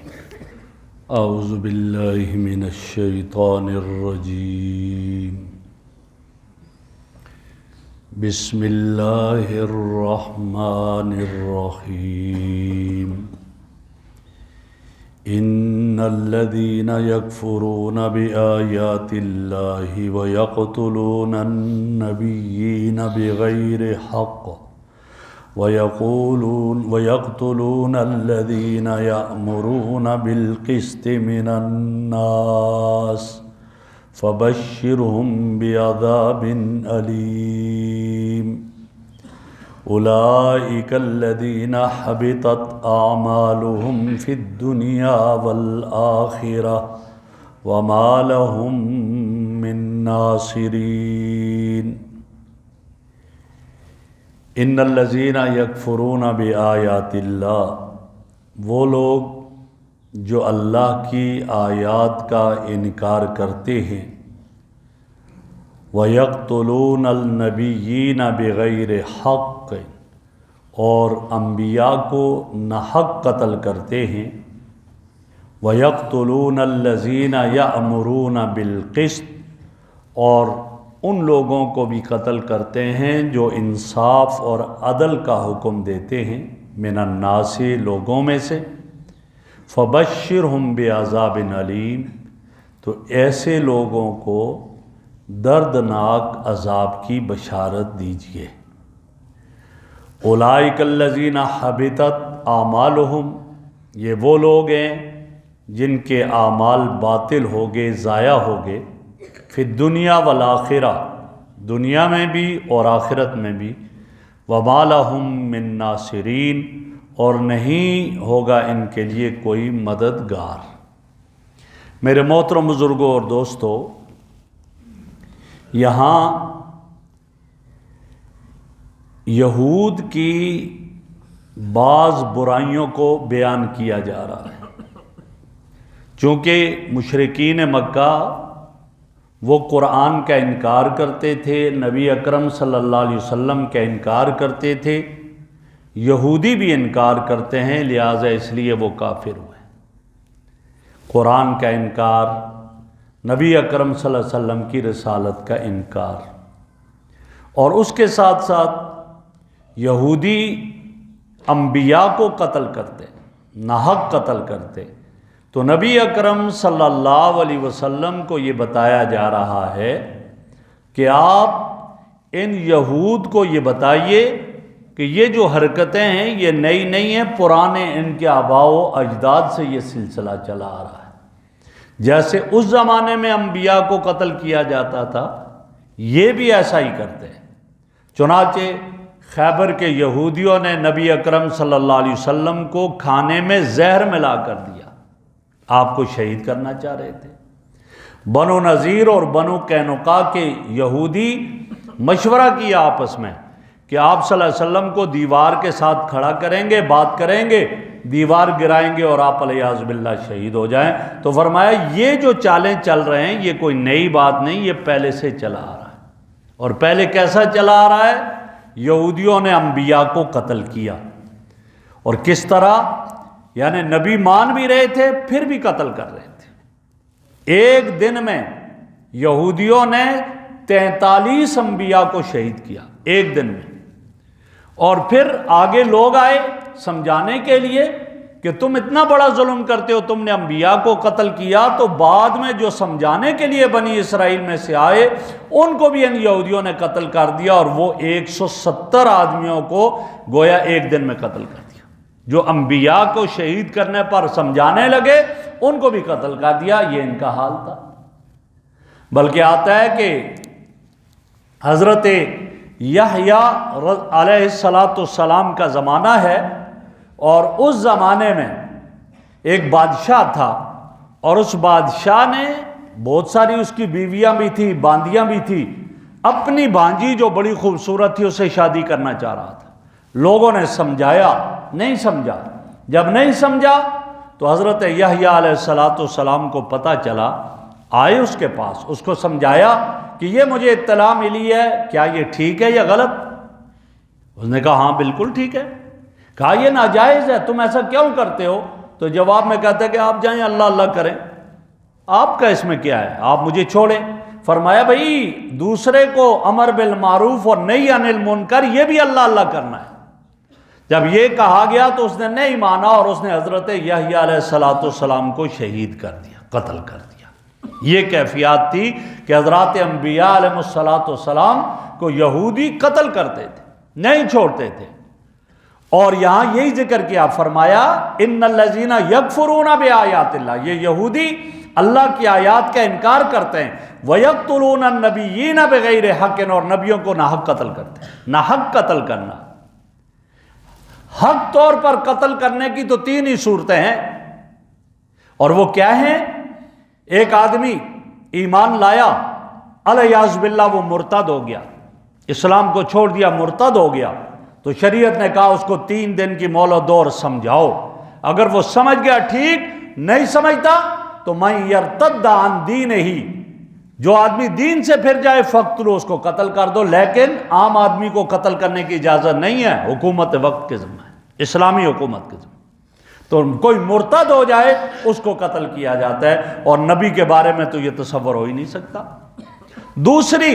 اعوذ باللہ من الشیطان الرجیم بسم اللہ الرحمن الرحیم ان الذین یکفرون بآیات اللہ ویقتلون النبیین بغیر حق ويقتلون الذين يأمرون بالقسط من الناس فبشرهم بعذاب أليم أولئك الذين حبطت أعمالهم في الدنيا والآخرة وما لهم من ناصرين ان الذین یکفرون بآیات اللہ، وہ لوگ جو اللہ کی آیات کا انکار کرتے ہیں، وَيَقْتُلُونَ النَّبِيِّينَ بِغَيْرِ حَقٍ، اور انبیاء کو ناحق قتل کرتے ہیں، وَيَقْتُلُونَ الَّذِينَ يَأْمُرُونَ بِالْقِسْطِ، اور ان لوگوں کو بھی قتل کرتے ہیں جو انصاف اور عدل کا حکم دیتے ہیں، من الناس، لوگوں میں سے، فبشرہم بعذاب علیم، تو ایسے لوگوں کو دردناک عذاب کی بشارت دیجیے۔ اولئک الذین حبطت اعمالہم، یہ وہ لوگ ہیں جن کے اعمال باطل ہو گئے، ضائع ہو گئے، فی الدنیا والآخرہ، دنیا میں بھی اور آخرت میں بھی، وما لہم من ناصرین، اور نہیں ہوگا ان کے لیے کوئی مددگار۔ میرے محترم بزرگوں اور دوستو، یہاں یہود کی بعض برائیوں کو بیان کیا جا رہا ہے، چونکہ مشرکین مکہ وہ قرآن کا انکار کرتے تھے، نبی اکرم صلی اللہ علیہ وسلم کا انکار کرتے تھے، یہودی بھی انکار کرتے ہیں، لہٰذا اس لیے وہ کافر ہوئے۔ قرآن کا انکار، نبی اکرم صلی اللہ علیہ وسلم کی رسالت کا انکار، اور اس کے ساتھ ساتھ یہودی انبیاء کو قتل کرتے، ناحق قتل کرتے، تو نبی اکرم صلی اللہ علیہ وسلم کو یہ بتایا جا رہا ہے کہ آپ ان یہود کو یہ بتائیے کہ یہ جو حرکتیں ہیں یہ نئی نہیں ہیں، پرانے ان کے آباء و اجداد سے یہ سلسلہ چلا آ رہا ہے۔ جیسے اس زمانے میں انبیاء کو قتل کیا جاتا تھا، یہ بھی ایسا ہی کرتے ہیں۔ چنانچہ خیبر کے یہودیوں نے نبی اکرم صلی اللہ علیہ وسلم کو کھانے میں زہر ملا کر دیا، آپ کو شہید کرنا چاہ رہے تھے۔ بنو نذیر اور بنو قینقاع کے یہودی مشورہ کیا آپس میں کہ آپ صلی اللہ علیہ وسلم کو دیوار کے ساتھ کھڑا کریں گے، بات کریں گے، دیوار گرائیں گے اور آپ علیہ باللہ شہید ہو جائیں۔ تو فرمایا یہ جو چالیں چل رہے ہیں یہ کوئی نئی بات نہیں، یہ پہلے سے چلا آ رہا ہے۔ اور پہلے کیسا چلا آ رہا ہے؟ یہودیوں نے انبیاء کو قتل کیا، اور کس طرح؟ یعنی نبی مان بھی رہے تھے پھر بھی قتل کر رہے تھے۔ ایک دن میں یہودیوں نے 43 انبیاء کو شہید کیا، ایک دن میں۔ اور پھر آگے لوگ آئے سمجھانے کے لیے کہ تم اتنا بڑا ظلم کرتے ہو، تم نے انبیاء کو قتل کیا، تو بعد میں جو سمجھانے کے لیے بنی اسرائیل میں سے آئے ان کو بھی ان یہودیوں نے قتل کر دیا، اور وہ 170 آدمیوں کو گویا ایک دن میں قتل کر دیا۔ جو انبیاء کو شہید کرنے پر سمجھانے لگے ان کو بھی قتل کر دیا، یہ ان کا حال تھا۔ بلکہ آتا ہے کہ حضرت یحییٰ علیہ السلام کا زمانہ ہے، اور اس زمانے میں ایک بادشاہ تھا، اور اس بادشاہ نے بہت ساری اس کی بیویاں بھی تھی، باندیاں بھی تھی، اپنی بھانجی جو بڑی خوبصورت تھی اسے شادی کرنا چاہ رہا تھا۔ لوگوں نے سمجھایا، نہیں سمجھا۔ جب نہیں سمجھا تو حضرت یحییٰ علیہ السلام کو پتہ چلا، آئے اس کے پاس، اس کو سمجھایا کہ یہ مجھے اطلاع ملی ہے، کیا یہ ٹھیک ہے یا غلط؟ اس نے کہا ہاں بالکل ٹھیک ہے۔ کہا یہ ناجائز ہے، تم ایسا کیوں کرتے ہو؟ تو تو جواب میں کہتا ہے کہ آپ جائیں اللہ اللہ کریں، آپ کا اس میں کیا ہے، آپ مجھے چھوڑیں۔ فرمایا بھائی دوسرے کو امر بالمعروف اور نہی عن المنکر یہ بھی اللہ اللہ کرنا ہے۔ جب یہ کہا گیا تو اس نے نہیں مانا اور اس نے حضرت یحییٰ علیہ السلام کو شہید کر دیا، قتل کر دیا۔ یہ کیفیات تھی کہ حضرات انبیاء علیہ السلام کو یہودی قتل کرتے تھے، نہیں چھوڑتے تھے۔ اور یہاں یہی ذکر کیا، فرمایا ان الذین یکفرون بآیات اللہ، یہ یہودی اللہ کی آیات کا انکار کرتے ہیں، وَيَقْتُلُونَ النَّبِيِّينَ بِغَيْرِ حَقٍ، اور نبیوں کو ناحق قتل کرتے ہیں۔ ناحق قتل کرنا، حق طور پر قتل کرنے کی تو 3 ہی صورتیں ہیں، اور وہ کیا ہیں؟ ایک آدمی ایمان لایا، الیاذ باللہ وہ مرتد ہو گیا، اسلام کو چھوڑ دیا، مرتد ہو گیا، تو شریعت نے کہا اس کو 3 دن کی مہلت دو اور سمجھاؤ۔ اگر وہ سمجھ گیا ٹھیک، نہیں سمجھتا تو من یرتد عن دینہ، جو آدمی دین سے پھر جائے فقتلوا، اس کو قتل کر دو، لیکن عام آدمی کو قتل کرنے کی اجازت نہیں ہے، حکومت وقت کے ذمہ ہے، اسلامی حکومت کے ذمہ۔ تو کوئی مرتد ہو جائے اس کو قتل کیا جاتا ہے، اور نبی کے بارے میں تو یہ تصور ہو ہی نہیں سکتا۔ دوسری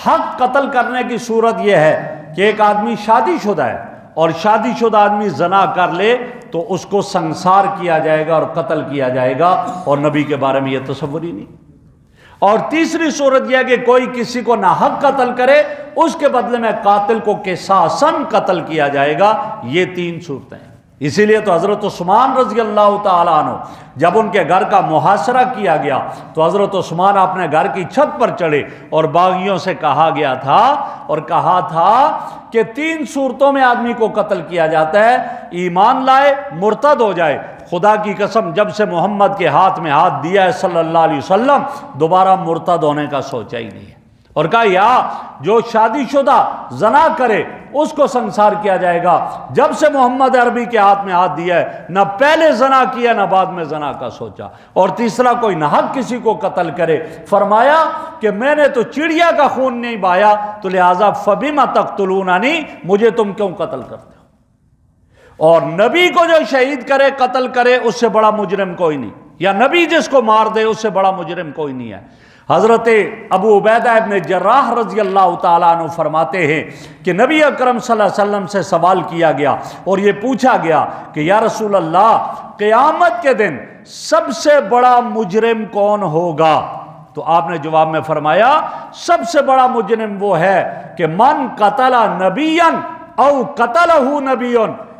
حق قتل کرنے کی صورت یہ ہے کہ ایک آدمی شادی شدہ ہے اور شادی شدہ آدمی زنا کر لے تو اس کو سنسار کیا جائے گا اور قتل کیا جائے گا، اور نبی کے بارے میں یہ تصور ہی نہیں۔ اور تیسری صورت یہ ہے کہ کوئی کسی کو ناحق قتل کرے، اس کے بدلے میں قاتل کو قصاصاً قتل کیا جائے گا۔ یہ 3 صورتیں ہیں۔ اسی لیے تو حضرت عثمان رضی اللہ تعالیٰ عنہ جب ان کے گھر کا محاصرہ کیا گیا تو حضرت عثمان اپنے گھر کی چھت پر چڑھے، اور باغیوں سے کہا گیا تھا اور کہا تھا کہ 3 صورتوں میں آدمی کو قتل کیا جاتا ہے، ایمان لائے، مرتد ہو جائے، خدا کی قسم جب سے محمد کے ہاتھ میں ہاتھ دیا ہے صلی اللہ علیہ وسلم دوبارہ مرتد ہونے کا سوچا ہی نہیں ہے، اور کہا یا جو شادی شدہ زنا کرے اس کو سنسار کیا جائے گا۔ جب سے محمد عربی کے ہاتھ میں ہاتھ دیا ہے، نہ پہلے زنا کیا نہ بعد میں زنا کا سوچا۔ اور تیسرا کوئی ناحق کسی کو قتل کرے، فرمایا کہ میں نے تو چڑیا کا خون نہیں بہایا، تو لہٰذا فَبِمَ تَقْتُلُونَنِی، مجھے تم کیوں قتل کرتے ہو؟ اور نبی کو جو شہید کرے، قتل کرے، اس سے بڑا مجرم کوئی نہیں، یا نبی جس کو مار دے اس سے بڑا مجرم کوئی نہیں ہے۔ حضرت ابو عبیدہ ابن جراح رضی اللہ تعالیٰ عنہ فرماتے ہیں کہ نبی اکرم صلی اللہ علیہ وسلم سے سوال کیا گیا اور یہ پوچھا گیا کہ یا رسول اللہ قیامت کے دن سب سے بڑا مجرم کون ہوگا؟ تو آپ نے جواب میں فرمایا سب سے بڑا مجرم وہ ہے کہ من قتل نبیا او قتلہ نبی،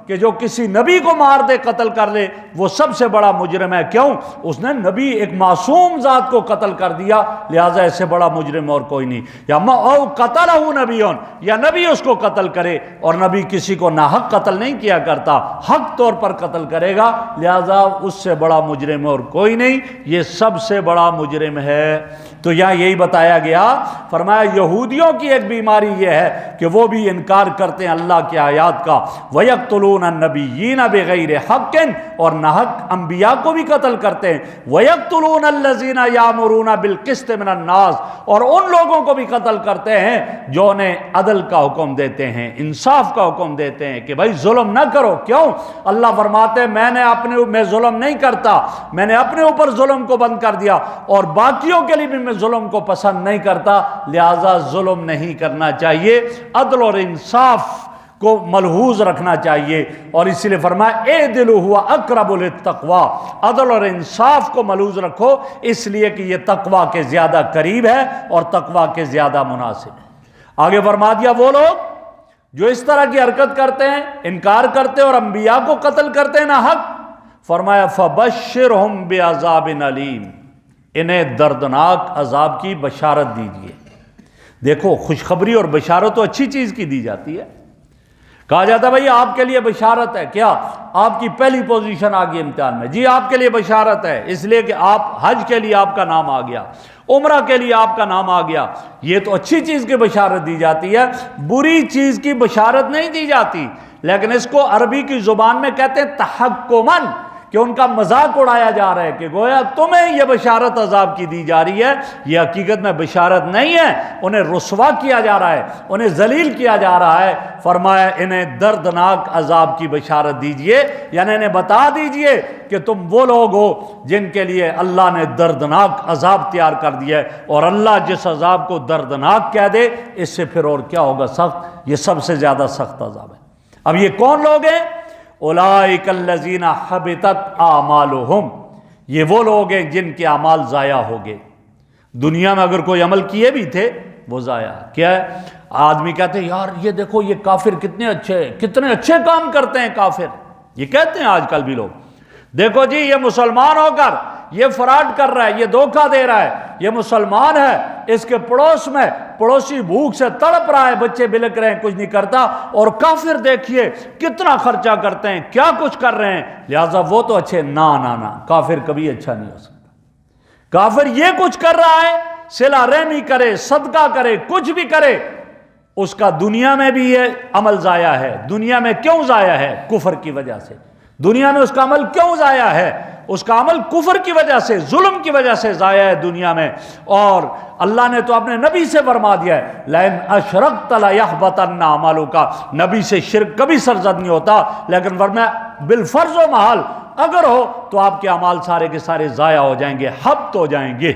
کہ جو کسی نبی کو مار دے، قتل کر لے، وہ سب سے بڑا مجرم ہے۔ کیوں؟ اس نے نبی ایک معصوم ذات کو قتل کر دیا، لہٰذا اس سے بڑا مجرم اور کوئی نہیں۔ یا او قتلہ نبی، یا نبی اس کو قتل کرے، اور نبی کسی کو ناحق قتل نہیں کیا کرتا، حق طور پر قتل کرے گا، لہٰذا اس سے بڑا مجرم اور کوئی نہیں، یہ سب سے بڑا مجرم ہے۔ تو یہاں یہی بتایا گیا، فرمایا یہودیوں کی ایک بیماری یہ ہے کہ وہ بھی انکار کرتے ہیں اللہ کی آیات کا، وَيَقْتُلُونَ النَّبِيِّينَ بِغَيْرِ حَقٍ، اور ناحق انبیاء کو بھی قتل کرتے ہیں، وَيَقْتُلُونَ الَّذِينَ يَأْمُرُونَ بِالْقِسْطِ مِنَ النَّاسِ، اور ان لوگوں کو بھی قتل کرتے ہیں جو انہیں عدل کا حکم دیتے ہیں، انصاف کا حکم دیتے ہیں کہ بھائی ظلم نہ کرو۔ کیوں؟ اللہ فرماتے ہیں میں ظلم نہیں کرتا، میں نے اپنے اوپر ظلم کو بند کر دیا، اور باقیوں کے لیے بھی میں ظلم کو پسند نہیں کرتا، لہذا ظلم نہیں کرنا چاہیے، عدل اور انصاف کو ملحوظ رکھنا چاہیے۔ اور اسی لیے فرمایا اعدلوا هو اقرب للتقوی، عدل اور انصاف کو ملحوظ رکھو، اس لیے کہ یہ تقوی کے زیادہ قریب ہے اور تقوی کے زیادہ مناسب ہے۔ آگے فرما دیا وہ لوگ جو اس طرح کی حرکت کرتے ہیں، انکار کرتے ہیں اور انبیاء کو قتل کرتے ہیں ناحق، فرمایا فبشرہم بعذاب علیم، انہیں دردناک عذاب کی بشارت دیجیے۔ دیکھو خوشخبری اور بشارت تو اچھی چیز کی دی جاتی ہے، کہا جاتا ہے بھائی آپ کے لیے بشارت ہے، کیا آپ کی پہلی پوزیشن آ گئی امتحان میں، جی آپ کے لیے بشارت ہے، اس لیے کہ آپ حج کے لیے آپ کا نام آ گیا، عمرہ کے لیے آپ کا نام آ گیا، یہ تو اچھی چیز کی بشارت دی جاتی ہے، بری چیز کی بشارت نہیں دی جاتی۔ لیکن اس کو عربی کی زبان میں کہتے ہیں تحکمن، کہ ان کا مذاق اڑایا جا رہا ہے کہ گویا تمہیں یہ بشارت عذاب کی دی جا رہی ہے، یہ حقیقت میں بشارت نہیں ہے، انہیں رسوا کیا جا رہا ہے، انہیں ذلیل کیا جا رہا ہے۔ فرمایا انہیں دردناک عذاب کی بشارت دیجئے، یعنی انہیں بتا دیجئے کہ تم وہ لوگ ہو جن کے لیے اللہ نے دردناک عذاب تیار کر دیا ہے، اور اللہ جس عذاب کو دردناک کہہ دے اس سے پھر اور کیا ہوگا سخت، یہ سب سے زیادہ سخت عذاب ہے۔ اب یہ کون لوگ ہیں؟ اولئک الذین حبطت اعمالہم، یہ وہ لوگ ہیں جن کے اعمال ضائع ہو گئے۔ دنیا میں اگر کوئی عمل کیے بھی تھے وہ ضائع۔ کیا ہے؟ آدمی کہتے ہیں یار یہ دیکھو یہ کافر کتنے اچھے کام کرتے ہیں کافر، یہ کہتے ہیں آج کل بھی لوگ، دیکھو جی یہ مسلمان ہو کر یہ فراڈ کر رہا ہے، یہ دھوکہ دے رہا ہے، یہ مسلمان ہے، اس کے پڑوس میں پڑوسی بھوک سے تڑپ رہا ہے، بچے بلک رہے ہیں، کچھ نہیں کرتا، اور کافر دیکھیے کتنا خرچہ کرتے ہیں، کیا کچھ کر رہے ہیں، لہٰذا وہ تو اچھے۔ نہ کافر کبھی اچھا نہیں ہو سکتا۔ کافر یہ کچھ کر رہا ہے، صلہ رحمی کرے، صدقہ کرے، کچھ بھی کرے، اس کا دنیا میں بھی یہ عمل ضائع ہے۔ دنیا میں کیوں ضائع ہے؟ کفر کی وجہ سے۔ دنیا میں اس کا عمل کیوں ضائع ہے؟ اس کا عمل کفر کی وجہ سے، ظلم کی وجہ سے ضائع ہے دنیا میں۔ اور اللہ نے تو اپنے نبی سے فرما دیا ہے لئن اشرکت لیحبطن عملک، نبی سے شرک کبھی سرزد نہیں ہوتا، لیکن فرمایا بالفرض و محال اگر ہو تو آپ کے اعمال سارے کے سارے ضائع ہو جائیں گے، حبط ہو جائیں گے۔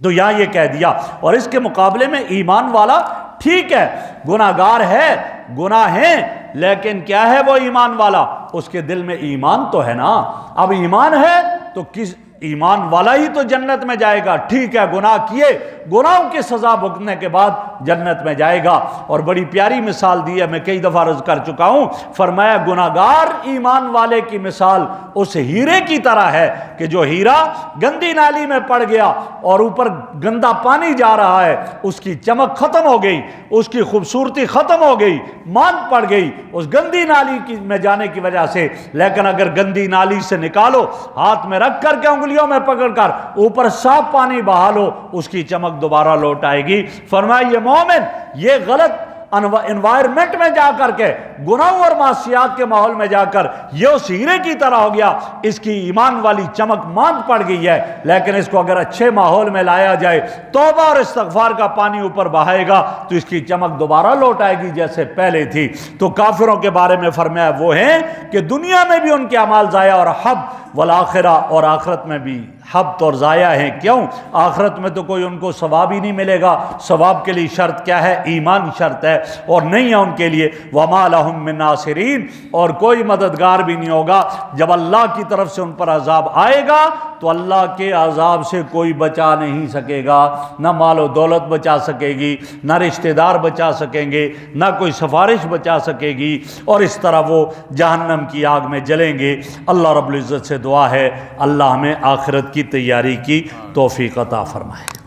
تو یہاں یہ کہہ دیا، اور اس کے مقابلے میں ایمان والا ٹھیک ہے، گناہ گار ہے، گناہ ہیں، لیکن کیا ہے وہ ایمان والا؟ اس کے دل میں ایمان تو ہے نا۔ اب ایمان ہے تو کس ایمان والا ہی تو جنت میں جائے گا۔ ٹھیک ہے گناہ کیے، گناہوں کی سزا بھگتنے کے بعد جنت میں جائے گا۔ اور بڑی پیاری مثال دی ہے، میں کئی دفعہ عرض کر چکا ہوں، فرمایا گناہگار ایمان والے کی مثال اس ہیرے کی طرح ہے کہ جو ہیرا گندی نالی میں پڑ گیا اور اوپر گندا پانی جا رہا ہے، اس کی چمک ختم ہو گئی، اس کی خوبصورتی ختم ہو گئی، ماند پڑ گئی اس گندی نالی میں جانے کی وجہ سے۔ لیکن اگر گندی نالی سے نکالو، ہاتھ میں رکھ کر کے انگلیوں میں پکڑ کر اوپر صاف پانی بہا لو، اس کی چمک دوبارہ لوٹ آئے گی۔ فرمایا یہ مومن یہ غلط انوائرمنٹ میں جا کر کے، گناہوں اور معصیات کے ماحول میں جا کر یہ اس ہیرے کی طرح ہو گیا، اس کی ایمان والی چمک ماند پڑ گئی ہے۔ لیکن اس کو اگر اچھے ماحول میں لایا جائے، توبہ اور استغفار کا پانی اوپر بہائے گا تو اس کی چمک دوبارہ لوٹ آئے گی جیسے پہلے تھی۔ تو کافروں کے بارے میں فرمایا وہ ہیں کہ دنیا میں بھی ان کے اعمال ضائع اور حبط، والآخرہ اور آخرت میں بھی حبط اور ضائع ہیں۔ کیوں؟ آخرت میں تو کوئی ان کو ثواب ہی نہیں ملے گا۔ ثواب کے لیے شرط کیا ہے؟ ایمان شرط ہے، اور نہیں ہے ان کے لیے وَمَا لَهُم مِّن نَاصِرِينَ، اور کوئی مددگار بھی نہیں ہوگا۔ جب اللہ کی طرف سے ان پر عذاب آئے گا تو اللہ کے عذاب سے کوئی بچا نہیں سکے گا، نہ مال و دولت بچا سکے گی، نہ رشتہ دار بچا سکیں گے، نہ کوئی سفارش بچا سکے گی، اور اس طرح وہ جہنم کی آگ میں جلیں گے۔ اللہ رب العزت سے دعا ہے اللہ ہمیں آخرت کی تیاری کی توفیق عطا فرمائے۔